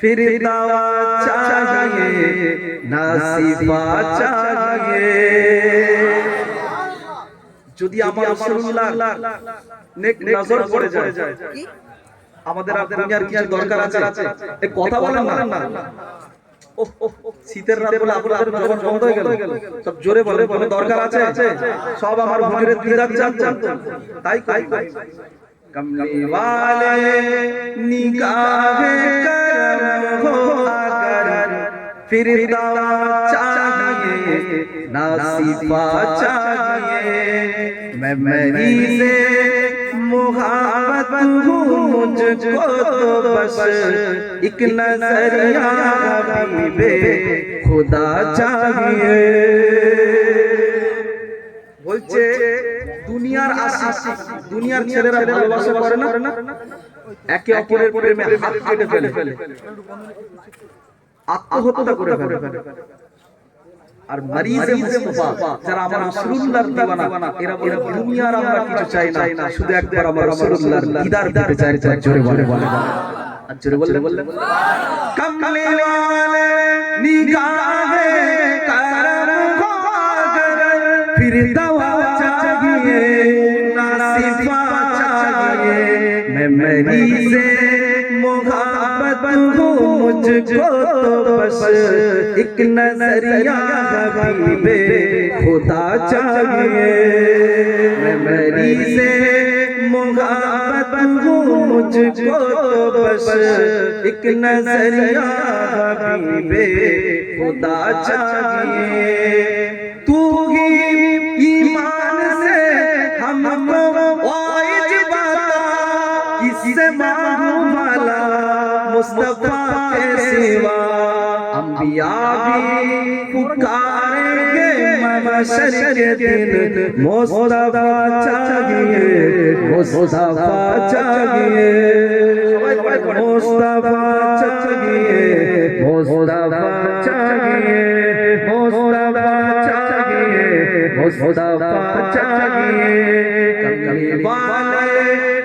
फिर दावा चाहिए ना सिफा चाहिए। যদি আমার রাসূলুল্লাহ নেক নজর পড়ে যায় আমাদের আর দুনিয়ার কিছু দরকার আছে? এই কথা বলেন না। শীতের রাত বলে আপনাদের জবান বন্ধ হয়ে গেল, সব জোরে বলে কোনো দরকার আছে? সব আমার হুজুরের দিদার জানতো, তাই কই कमली वाले निगाहे करम हो अगर फिर दावा चाहिए ना सिफा चाहिए। मैं मरीज़े मुहब्बत हूँ मुझको तो बस एक नजरिया हबीबे खुदा चाहिए। বলছে দুনিয়ার আশিক, দুনিয়ার ছেলেরা ভালোবাসা করে না, একে অপরের প্রেমে হাত কেটে ফেলে, আত্মহত্যা করে ফেলে। আর মরিজে মুস্তাফা যারা আমার রাসূলুল্লাহর দিওয়ানা, এরা বলে দুনিয়ার আমরা কিছু চাই না, শুধু একবার আমার রাসূলুল্লাহর দিদার দিতে চাই। জোরে বলে আর জোরে বললে কমলে ওয়ালে নিগাহে করম হো अगर फिर दवा चाहिए ना सिफा चाहिए। मैं मरीज़े मुहब्बत हूँ मुझको तो बस एक नजरिया हबीबे खुदा चाहिए। मैं मरीज़े मुहब्बत हूँ मुझको तो बस एक नजरिया हबीबे खुदा चाहिए। तू ही ईमान से हमको वाइज बता किससे मांगू माला मुस्तफा के सिवा। अंबिया भी पुकारेंगे महशर के दिन मुस्तफा चाहिए, मुस्तफा चाहिए, मुस्तफा चाहिए, मुस्तफा चाहिए, मुस्तफा चाहिए, मुस्तफा चाहिए। कमली वाले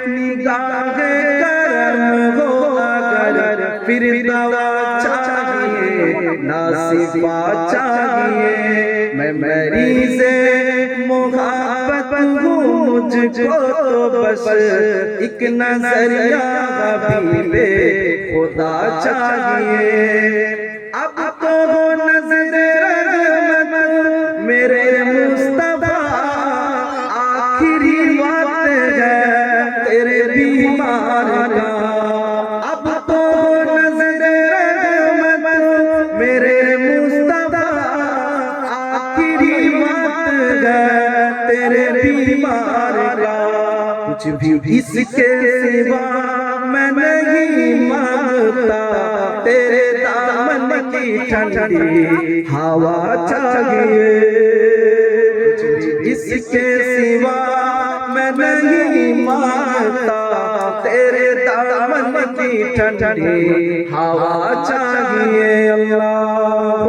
निगाहे करम हो अगर फिर दवा चाहिए ना सिफा चाहिए। मैं मरीज़े मुहब्बत हूँ मुझको तो बस एक नजरिया हबीबे खुदा चाहिए। अब तो हो नज़रे रहमत मेरे मुस्तफा, आखिरी वक्त है तेरे बीमार का। अब तो हो नज़रे रहमत मेरे मुस्तफा, आखिरी वक्त है तेरे बीमार का। कुछ भी इसके सिवा मैं नहीं मांगता, तेरे दामन की ठंडी हवा चाहिए। इसके सिवा मैं नहीं मांगता, तेरे दामन की ठंडी हवा चाहिए। अल्लाह